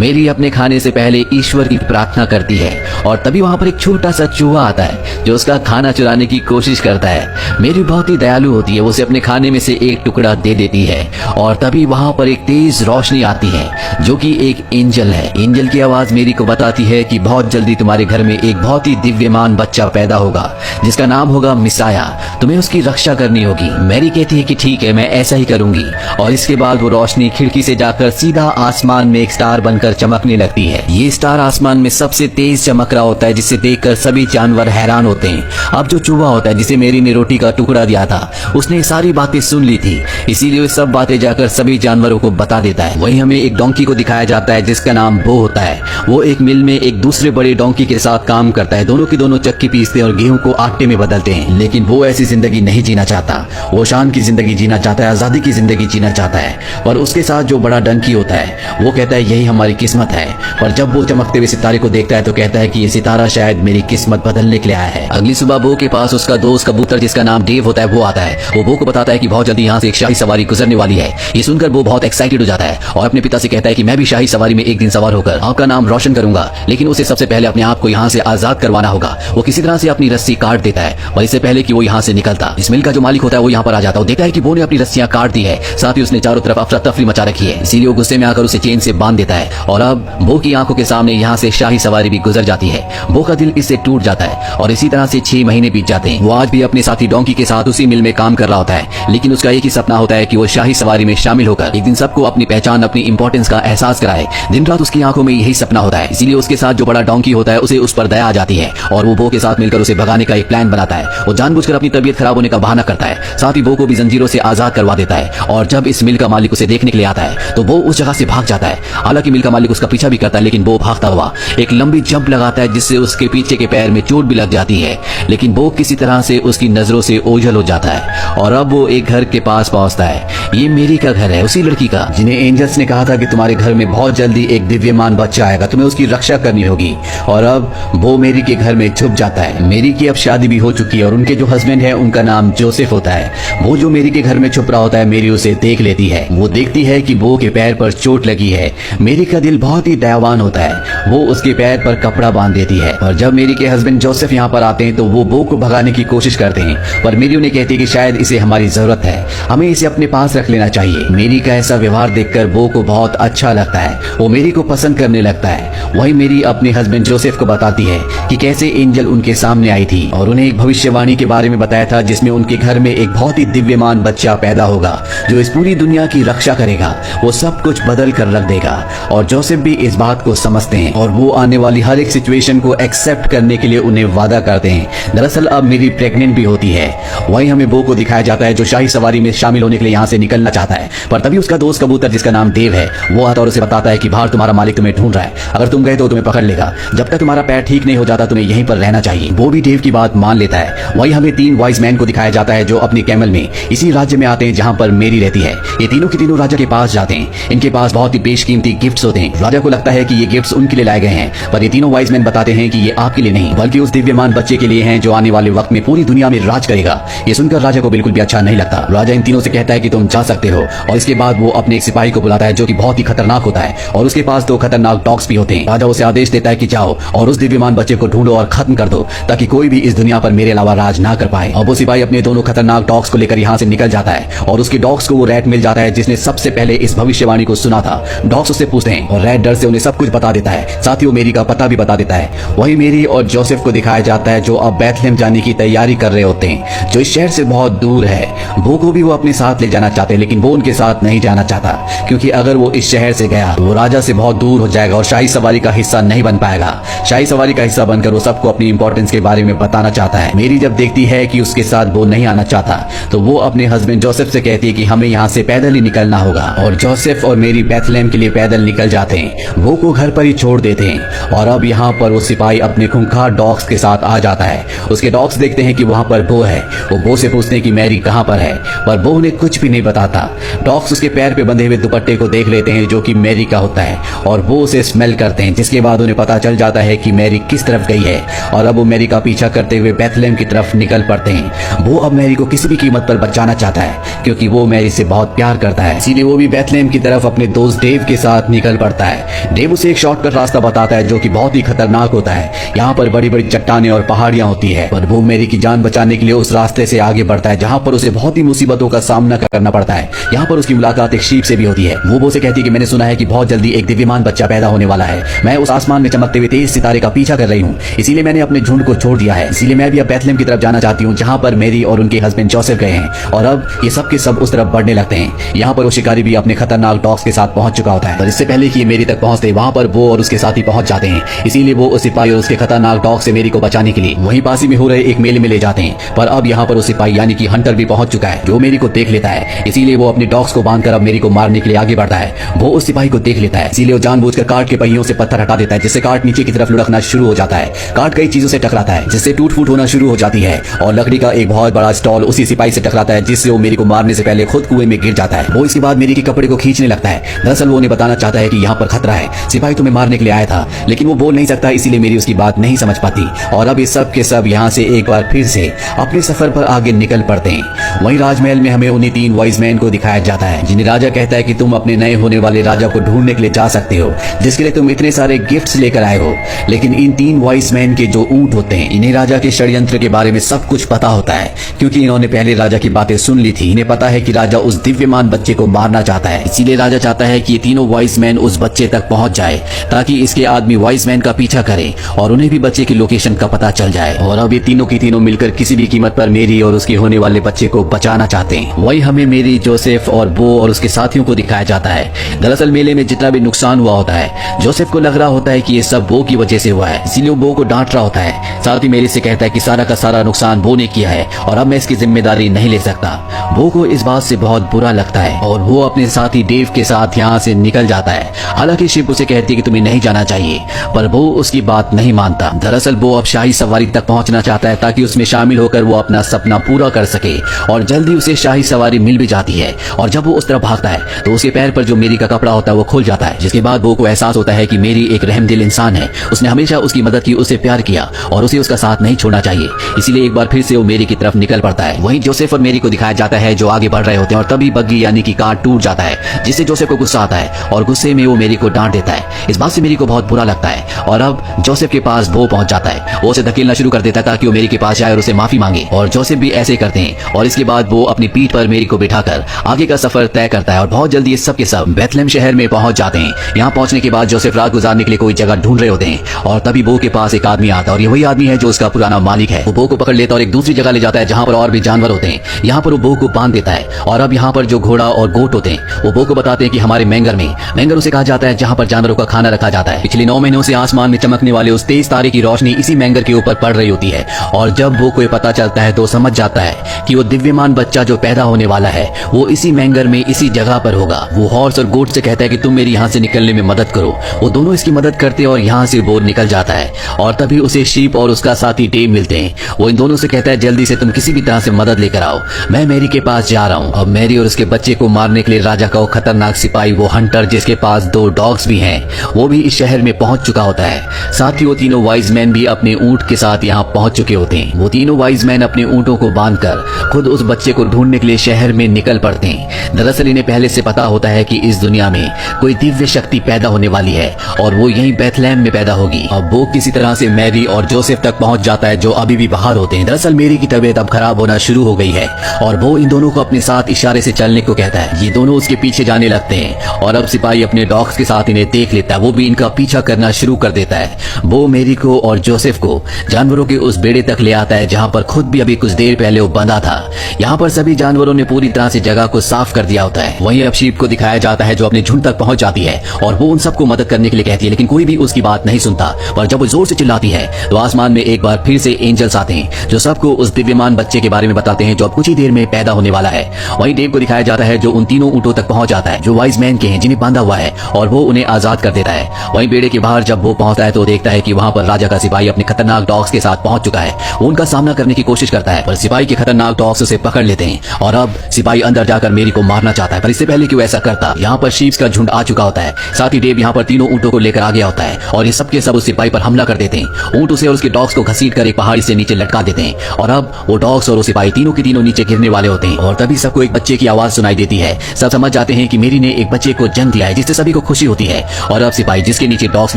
मेरी अपने खाने से पहले ईश्वर की प्रार्थना करती है और तभी वहाँ पर एक छोटा सा चूहा आता है जो उसका खाना चुराने की कोशिश करता है। मेरी बहुत ही दयालु होती है, वो उसे अपने खाने में से एक टुकड़ा दे देती है और तभी वहाँ पर एक तेज रोशनी आती है जो कि एक एंजल है। एंजल की आवाज मेरी को बताती है कि बहुत जल्दी तुम्हारे घर में एक बहुत ही दिव्यमान बच्चा पैदा होगा जिसका नाम होगा मिसाया, तुम्हें उसकी रक्षा करनी होगी। मैरी कहती है कि ठीक है, मैं ऐसा ही करूंगी और इसके बाद वो रोशनी खिड़की से जाकर सीधा आसमान में एक स्टार बनकर चमकने लगती है। ये स्टार आसमान में सबसे तेज चमक रहा होता है जिसे देखकर सभी जानवर हैरान होते हैं। अब जो चूहा होता है जिसे मेरी ने रोटी का टुकड़ा दिया था उसने सारी बातें सुन ली थी, इसीलिए सब बातें जाकर सभी जानवरों को बता देता है। वहीं हमें एक डोंकी को दिखाया जाता है जिसका नाम बो होता है। वो एक मिल में एक दूसरे बड़े डोंकी के साथ काम करता है। दोनों की दोनों चक्की पीसते हैं और गेहूं को आटे में बदलते हैं, लेकिन वो ऐसी जिंदगी नहीं जीना चाहता। वो शान की जिंदगी जीना चाहता है, आजादी की जिंदगी जीना चाहता है। पर उसके साथ जो बड़ा डंकी होता है वो कहता है यही हमारी किस्मत है। पर जब वो चमकते हुए सितारे को देखता है तो कहता है कि ये सितारा शायद मेरी किस्मत बदलने के लिए आया है। अगली सुबह बो के पास उसका दोस्त कबूतर जिसका नाम डेव होता है वो आता है। वो बो को बताता है कि बहुत जल्दी यहाँ से एक शाही सवारी गुजरने वाली है। ये सुनकर वो बहुत एक्साइटेड हो जाता है और अपने पिता से कहता है कि मैं भी शाही सवारी में एक दिन सवार होकर आपका नाम रोशन करूंगा, लेकिन उसे सबसे पहले अपने आप को यहाँ से आजाद करवाना होगा। वो किसी तरह से अपनी रस्सी काट देता है और इससे पहले कि वो यहाँ से निकलता, इस मिल का जो मालिक होता है वो यहाँ पर आ जाता है। वो देखता है कि बो ने अपनी रस्सियां काट दी है, साथ ही उसने चारों तरफ अफरा तफरी मचा रखी है, इसीलिए वो गुस्से में आकर उसे चेन से बांध देता है और अब बो की आंखों के सामने यहाँ से शाही सवारी भी गुजर जाती है। बो का दिल इससे टूट जाता है और इसी तरह से 6 महीने बीत जाते हैं। वो आज भी अपने साथी डोंकी के साथ उसी मिल में काम कर रहा होता है, लेकिन उसका एक ही सपना होता है कि वो शाही सवारी में शामिल होकर एक दिन सबको अपनी पहचान, अपनी इंपॉर्टेंस का एहसास कराए। दिन रात उसकी आंखों में यही सपना होता है, इसीलिए उसके साथ जो बड़ा डोंकी होता है उसे उस पर दया आ जाती है और वो बो के साथ मिलकर उसे भगाने का एक प्लान बनाता है। वो जानबूझकर अपनी तबीयत खराब होने का बहाना करता है, साथ ही बो को भी जंजीरों से आजाद करवा देता है। और जब इस मिल का मालिक उसे देखने के लिए आता है तो वो उस जगह से भाग जाता है। हालांकि मिल का मालिक उसका पीछा भी करता है, लेकिन वो भागता हुआ एक लंबी जंप लगाता है जिससे उसके पीछे के पैर में चोट भी लग जाती है, लेकिन वो किसी तरह से उसकी नजरों से ओझल हो जाता है और अब वो एक घर के पास पहुंचता है। ये मेरी का घर है, उसी लड़की का जिन्हें एंजल्स ने कहा था कि तुम्हारे घर में बहुत जल्दी एक दिव्यमान बच्चा आएगा, तुम्हें उसकी रक्षा करनी होगी। और अब वो मेरी के घर में छुप जाता है। मेरी की अब शादी भी हो चुकी है और उनके जो हस्बैंड है उनका नाम जोसेफ होता है। वो जो मेरी के घर में छुप रहा होता है मेरी उसे देख लेती है। वो देखती है कि बो के पैर पर चोट लगी है। मेरी का दिल बहुत ही दयावान होता है, वो उसके पैर पर कपड़ा बांध देती है। और जब मेरी के हस्बैंड जोसेफ यहाँ पर आते हैं तो वो बो को भगाने की कोशिश करते हैं, पर मेरी उन्हें कहती है कि शायद इसे हमारी जरूरत है, हमें इसे अपने पास रख लेना चाहिए। मेरी का ऐसा व्यवहार देखकर बो को बहुत अच्छा लगता है, वो मेरी को पसंद करने लगता है। वही मेरी अपने हस्बैंड जोसेफ को बताती है कि कैसे एंजल उनके सामने आई थी और उन्हें एक भविष्यवाणी के बारे में बताया था जिसमें उनके घर में एक बहुत ही दिव्यमान बच्चा पैदा होगा जो इस पूरी दुनिया की रक्षा करेगा, वो सब कुछ बदल कर रख देगा। और जोसेफ भी इस बात को समझते हैं और वो आने वाली हर एक सिचुएशन को एक्सेप्ट करने के लिए उन्हें वादा करते हैं। दरअसल अब मेरी प्रेग्नेंट भी होती है। वही हमें बो को दिखाया जाता है जो शाही सवारी में शामिल होने के लिए यहाँ से निकलना चाहता है, पर तभी उसका दोस्त कबूतर जिसका नाम देव है वो आता और उसे बताता है कि बाहर तुम्हारा मालिक तुम्हें ढूंढ रहा है, अगर तुम गए तो तुम्हें पकड़ लेगा, जब तक तुम्हारा पैर ठीक नहीं हो जाता तुम्हें यहीं पर रहना चाहिए। वो भी देव की बात मान लेता है। वही हमें 3 वाइज मैन को दिखाया जाता है जो अपने कैमल में इसी राज्य में आते हैं जहाँ पर मेरी रहती है। ये तीनों के तीनों राजा के पास जाते हैं। इनके पास बहुत ही बेशकीमती गिफ्ट्स होते हैं। राजा को लगता है कि ये गिफ्ट्स उनके लिए लाए गए हैं, पर ये तीनों वाइज मैन बताते हैं कि ये आपके लिए नहीं बल्कि उस दिव्यमान बच्चे के लिए हैं जो आने वाले वक्त में पूरी दुनिया में राज करेगा। ये सुनकर राजा को बिल्कुल भी अच्छा नहीं लगता। राजा इन तीनों से कहता है कि तुम जा सकते हो और इसके बाद वो अपने एक सिपाही को बुलाता है जो कि बहुत ही खतरनाक होता है और उसके पास 2 खतरनाक डॉग्स भी होते हैं। राजा उसे आदेश देता है कि जाओ और उस दिव्यमान बच्चे को ढूंढो और खत्म कर दो ताकि कोई भी इस दुनिया पर मेरे अलावा राज ना कर पाए। अब वो सिपाही अपने दोनों खतरनाक डॉग्स को लेकर यहाँ से निकल जाता है और उसके डॉग्स को वो रैट मिल जाता है जिसने सबसे पहले इस भविष्यवाणी को सुना था। डॉग्स उससे पूछते हैं और रैट डर से उन्हें सब कुछ बता देता है, साथ ही वो मेरी का पता भी बता देता है। वही मेरी और जोसेफ को दिखाया जाता है जो अब बैथलेहम जाने की तैयारी कर रहे होते हैं जो इस शहर से बहुत दूर है। बो को भी वो अपने साथ ले जाना चाहते हैं, लेकिन वो उनके साथ नहीं जाना चाहता क्योंकि अगर वो इस शहर से गया वो राजा से बहुत दूर हो जाएगा और शाही सवारी का हिस्सा नहीं बन पाएगा। शाही सवारी का हिस्सा बनकर वो सबको अपनी इंपॉर्टेंस के बारे में बताना चाहता है। मेरी जब देखती है कि उसके साथ वो नहीं आना चाहता तो वो अपने हस्बैंड जोसेफ से कहती है कि हमें यहाँ से पैदल ही निकलना होगा और जोसेफ और मेरी बैथलेहम के लिए पैदल निकल जाते हैं। वो को घर पर ही छोड़ देते हैं और अब यहाँ पर वो सिपाही अपने खूंखार डॉग्स के साथ आ जाता है। उसके डॉग्स देखते हैं कि वहाँ पर बो है। वो बो से पूछते हैं कि मैरी कहाँ पर है, पर बो उन्हें कुछ भी नहीं बताता। डॉग्स उसके पैर पे बंधे हुए दुपट्टे को देख लेते हैं जो कि मैरी का होता है और वो उसे स्मेल करते हैं, जिसके बाद उन्हें पता चल जाता है कि मैरी किस तरफ गई है और अब वो मैरी का पीछा करते हुए बैथलेहम की तरफ निकल पड़ते हैं। वो अब मैरी को किसी भी कीमत पर बचाना चाहता है क्योंकि वो मैरी से बहुत प्यार करता है, इसीलिए वो भी बैथलेहम की तरफ अपने दोस्त डेव के साथ निकल पड़ता है। डेव देव उसे एक शॉर्टकट रास्ता बताता है जो कि बहुत ही खतरनाक होता है। यहाँ पर बड़ी बड़ी चट्टानें और पहाड़ियां होती है, पर वो मेरी की जान बचाने के लिए उस रास्ते से आगे बढ़ता है जहाँ पर उसे बहुत ही मुसीबतों का सामना करना पड़ता है। यहाँ पर उसकी मुलाकात एक शीप से भी होती है। वो उसे कहती है कि मैंने सुना है कि बहुत जल्दी एक दिव्यमान बच्चा पैदा होने वाला है। मैं उस आसमान में चमकते हुए तेज सितारे का पीछा कर रही हूँ, इसीलिए मैंने अपने झुंड को छोड़ दिया है। इसीलिए मैं भी अब बैथलेहम की तरफ जाना चाहती हूँ जहाँ पर मेरी और उनके हस्बैंड जोसेफ गए हैं। और अब ये सब के सब उस तरफ बढ़ने लगते हैं। यहाँ पर वो शिकारी भी अपने खतरनाक डॉग्स के साथ पहुंच चुका होता है, पर इससे पहले कि मेरी तक पहुंचते वहाँ पर वो और उसके साथी पहुंच जाते हैं। इसीलिए वो उस सिपाही और उसके खतरनाक डॉग से मेरी को बचाने के लिए वहीं पास ही में हो रहे एक मेले में ले जाते हैं। पर अब यहाँ पर वो सिपाही यानी कि हंटर भी पहुंच चुका है जो मेरी को देख लेता है। इसीलिए वो अपने डॉग्स को बांधकर अब मेरी को मारने के लिए आगे बढ़ता है। वो उस सिपाही को देख लेता है, इसीलिए वो जानबूझकर कार्ट के पहियों से पत्थर हटा देता है, जिससे कार्ट नीचे की तरफ लुढ़कना शुरू हो जाता है। कार्ट कई चीजों से टकराता है जिससे टूट फूट होना शुरू हो जाती है और लकड़ी का एक बहुत बड़ा स्टॉल उसी सिपाही से टकराता है, जिससे वो मेरी को मारने से पहले खुद कुएं में गिर जाता है। वो इसके बाद मेरी के कपड़े को खींचने लगता है। दरअसल वो उन्हें बताना चाहता है कि यहाँ पर खतरा है, सिपाही तुम्हें मारने के लिए आया था, लेकिन वो बोल नहीं सकता, इसीलिए मेरी उसकी बात नहीं समझ पाती। और अब ये सब के सब यहाँ से एक बार फिर से अपने सफर पर आगे निकल पड़ते हैं। वहीं राजमहल में हमें उन्हीं 3 वाइज मैन को दिखाया जाता है जिन्हें राजा कहता है कि तुम अपने नए होने वाले राजा को ढूंढने के लिए जा सकते हो, जिसके लिए तुम इतने सारे गिफ्ट्स लेकर आए हो। लेकिन इन 3 वाइज मैन के जो ऊंट होते हैं, इन्हें राजा के षड्यंत्र के बारे में सब कुछ पता होता है, क्योंकि इन्होंने पहले राजा की बातें सुन ली थी। इन्हें पता है कि राजा उस दिव्यमान बच्चे को मारना चाहता है, इसीलिए राजा चाहता है कि ये तीनों वाइज मैन उस बच्चे तक पहुंच जाए ताकि इसके आदमी वाइज मैन का पीछा करें और उन्हें भी बच्चे की लोकेशन का पता चल जाए। और अब ये तीनों की तीनों मिलकर किसी भी कीमत पर मेरी और उसके होने वाले बच्चे को बचाना चाहते हैं। वही हमें मेरी, जोसेफ और बो और उसके साथियों को दिखाया जाता है। दरअसल मेले में जितना भी नुकसान हुआ होता है, जोसेफ को लग रहा होता है कि ये सब बो की वजह से हुआ है, इसीलिए वो बो को डांट रहा होता है। साथ ही मेरी से कहता है कि सारा का सारा नुकसान बो ने किया है और अब मैं इसकी जिम्मेदारी नहीं ले सकता। बो को इस बात से बहुत बुरा लगता है और वो अपने साथी डेव के साथ यहाँ से निकल जाता है। हालांकि शिप उसे कहती है कि तुम्हें नहीं जाना चाहिए, पर वो उसकी बात नहीं मानता। दरअसल वो अब शाही सवारी तक पहुंचना चाहता है ताकि उसमें शामिल होकर वो अपना सपना पूरा कर सके, और जल्दी उसे शाही सवारी मिल भी जाती है। और जब वो उस तरफ भागता है तो उसके पैर पर जो मेरी का कपड़ा होता है वो खुल जाता है, जिसके बाद वो को एहसास होता है कि मेरी एक रहमदिल इंसान है, उसने हमेशा उसकी मदद की, उसे प्यार किया और उसे उसका साथ नहीं छोड़ना चाहिए। इसीलिए एक बार फिर से वो मेरी की तरफ निकल पड़ता है। वहीं जोसेफ और मेरी को दिखाया जाता है जो आगे बढ़ रहे होते हैं, और तभी बग्गी यानी कि कार टूट जाता है, जिससे जोसेफ को गुस्सा आता है और गुस्से में वो मेरी को डांट देता है। इस बात से मेरी को बहुत बुरा लगता है और अब जोसेफ के पास वो पहुंच जाता है। वो उसे धकेलना शुरू कर देता है ताकि वो मेरी के पास जाए और उसे माफी मांगे, और जोसेफ भी ऐसे करते हैं। और इसके बाद वो अपनी पीठ पर मेरी को बिठाकर आगे का सफर तय करता है और बहुत जल्दी ये सब के सब बैथलेहम शहर में पहुंच जाते हैं। यहाँ पहुंचने के बाद जोसेफ रात गुजारने के लिए कोई जगह ढूंढ रहे होते हैं और तभी बो के पास एक आदमी आता है, और ये वही आदमी है जो उसका पुराना मालिक है। वो बो को पकड़ लेता है और एक दूसरी जगह ले जाता है जहाँ पर और भी जानवर होते हैं। यहाँ पर वो बो को बांध देता है और अब यहाँ पर जो घोड़ा और गोट होते हैं वो बो को बताते हैं कि हमारे मैंगर उसे कहा जाता है जहाँ पर जानवरों का खाना रखा जाता है। पिछले 9 महीनों से आसमान में चमकने वाले उस तेज तारे की रोशनी इसी मैंगर के ऊपर पड़ रही होती है, और जब वो को पता चलता है तो समझ जाता है कि वो दिव्यमान बच्चा जो पैदा होने वाला है वो इसी मैंगर में इसी जगह पर होगा। वो हॉर्स और गोट से कहता है कि तुम मेरी यहाँ से निकलने में मदद करो। वो दोनों इसकी मदद करते और यहाँ से वो निकल जाता है, और तभी उसे शीप और उसका साथी डेव मिलते हैं। वो इन दोनों से कहता है जल्दी से तुम किसी भी तरह से मदद लेकर आओ, मैं मैरी के पास जा रहा हूँ। अब मैरी और उसके बच्चे को मारने के लिए राजा का वो खतरनाक सिपाही, वो हंटर जिसके पास 2 डॉग्स भी हैं, वो भी इस शहर में पहुंच चुका होता है। साथ ही वो तीनों वाइज मैन भी अपने ऊंट के साथ यहाँ पहुंच चुके होते हैं। वो तीनों वाइज मैन अपने ऊंटों को बांधकर खुद उस बच्चे को ढूंढने के लिए शहर में निकल पड़ते हैं। दरअसल इन्हें पहले से पता होता है कि इस दुनिया में कोई दिव्य शक्ति पैदा होने वाली है और वो यहीं बैथलेहम में पैदा होगी। अब वो किसी तरह से मैरी और जोसेफ तक पहुंच जाता है जो अभी भी बाहर होते हैं। दरअसल मेरी की तबीयत अब खराब होना शुरू हो गई है और वो इन दोनों को अपने साथ इशारे से चलने को कहता है। ये दोनों उसके पीछे जाने लगते हैं और अब सिपाही अपने डॉग्स के साथ इन्हें देख लेता है, वो भी इनका पीछा करना शुरू कर देता है। वो मेरी को और जोसेफ को जानवरों के उस बेड़े तक ले आता है जहाँ पर खुद भी अभी कुछ देर पहले वो बंधा था। यहाँ पर सभी जानवरों ने पूरी तरह से जगह को साफ कर दिया होता है। वहीं अब शीप को दिखाया जाता है जो अपने झुंड तक पहुंच जाती है और वो उन सबको मदद करने के लिए कहती है, लेकिन कोई भी उसकी बात नहीं सुनता। पर जब वो जोर से चिल्लाती है तो आसमान में एक बार फिर से एंजल्स आते हैं जो सबको उस दिव्यमान बच्चे के बारे में बताते हैं जो अब कुछ ही देर में पैदा होने वाला है। वहीं डेव को दिखाया जाता है जो उन तीनों ऊंटों तक पहुंच जाता है जो वाइज मैन के हैं जिन्हें बांधा हुआ है, और वो उन्हें आजाद कर देता है। वहीं बेड़े के बाहर जब वो पहुंचता है तो देखता है कि वहां पर राजा का सिपाही अपने खतरनाक डॉग्स के साथ पहुंच चुका है। वो उनका सामना करने की कोशिश करता है पर सिपाही के खतरनाक डॉग्स उसे पकड़ लेते हैं और अब सिपाही अंदर जाकर मेरी को मारना चाहता है। पर इससे पहले कि वो ऐसा करता, यहाँ पर शीप्स का झुंड आ चुका होता है। साथ ही डेव यहाँ पर तीनों ऊंटों को लेकर आ गया होता है और ये सबके सब उस सिपाही पर हमला कर देते हैं। ऊंट उसे और उसके डॉग्स को घसीट कर एक पहाड़ी से नीचे लटका देते हैं और अब वो डॉग्स और वो सिपाही तीनों के तीनों नीचे गिरने वाले होते हैं। और तभी सबको एक बच्चे की आवाज सुनाई देती है। सब समझ जाते हैं कि मेरी ने एक बच्चे को जन्म दिया है जिससे सभी को खुशी होती है। और अब सिपाही जिसके नीचे डॉग्स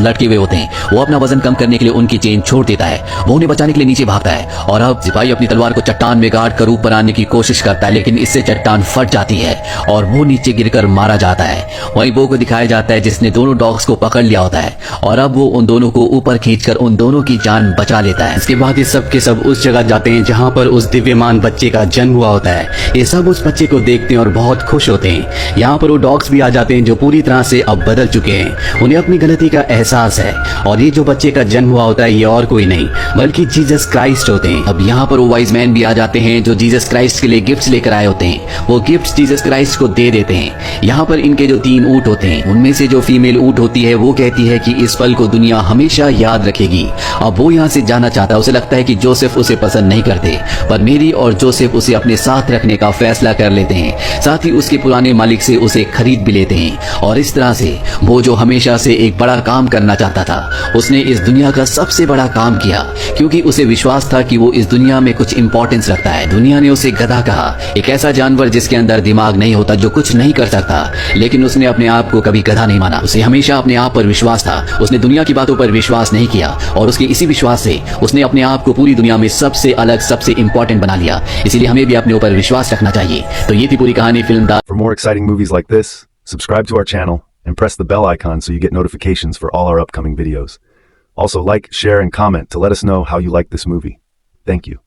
लटके हुए होते हैं वो अपना वजन कम करने के लिए उनकी चेन छोड़ देता है। वो उन्हें बचाने के लिए नीचे भागता है और अब सिपाही अपनी तलवार को चट्टान में गाड़ कर ऊपर आने की कोशिश करता है, लेकिन इससे चट्टान फट जाती है और वो नीचे गिरकर मारा जाता है। वहीं वो को दिखाया जाता है जिसने दोनों डॉग्स को पकड़ लिया होता है और अब वो उन दोनों को ऊपर खींचकर उन दोनों की जान बचा लेता है। इसके बाद ये सब के सब उस जगह जाते हैं जहाँ पर उस दिव्यमान बच्चे का जन्म हुआ होता है। ये सब उस बच्चे को देखते हैं और बहुत खुश होते हैं। यहाँ पर वो डॉग्स भी आ जाते हैं जो पूरी तरह से अब बदल चुके हैं। उन्हें अपनी गलती का एहसास है और ये जो बच्चे का जन्म हुआ होता है ये और कोई नहीं बल्कि जीसस क्राइस्ट होते हैं। अब यहाँ पर वो वाइज मैन भी आ जाते हैं जो जीसस क्राइस्ट के लिए गिफ्ट्स लेकर आए होते हैं। वो गिफ्ट्स जीसस क्राइस्ट को दे देते हैं। यहाँ पर इनके जो 3 ऊंट होते हैं उनमें से जो फीमेल ऊंट होती है वो कहती है कि इस पल को दुनिया हमेशा याद रखेगी। अब वो यहाँ से जाना चाहता है। उसे लगता है कि जोसेफ उसे पसंद नहीं करते, पर मेरी और जोसेफ उसे अपने साथ रखने का फैसला कर लेते हैं। साथ ही उसके पुराने मालिक से उसे खरीद भी लेते हैं और इस तरह से वो जो हमेशा से एक बड़ा काम करना चाहता था उसने इस दुनिया का सबसे बड़ा काम किया, क्योंकि उसे विश्वास था कि वो इस दुनिया में कुछ इंपॉर्टेंस रखता है। दुनिया ने उसे गधा कहा, एक ऐसा जानवर जिसके अंदर दिमाग नहीं होता, जो कुछ नहीं कर सकता, लेकिन उसने अपने आप को कभी गधा नहीं माना। उसे हमेशा अपने आप पर विश्वास था। उसने दुनिया की बातों पर विश्वास नहीं किया और उसके इसी विश्वास से उसने अपने आप को पूरी दुनिया में सबसे अलग, सबसे इंपॉर्टेंट बना लिया। इसीलिए हमें भी अपने ऊपर विश्वास रखना चाहिए। तो ये थी पूरी कहानी फिल्म दा। For more exciting movies like this, subscribe to our channel and press the bell icon so you get notifications for all our upcoming videos. Also like, share, and comment to let us know how you like this movie. Thank you.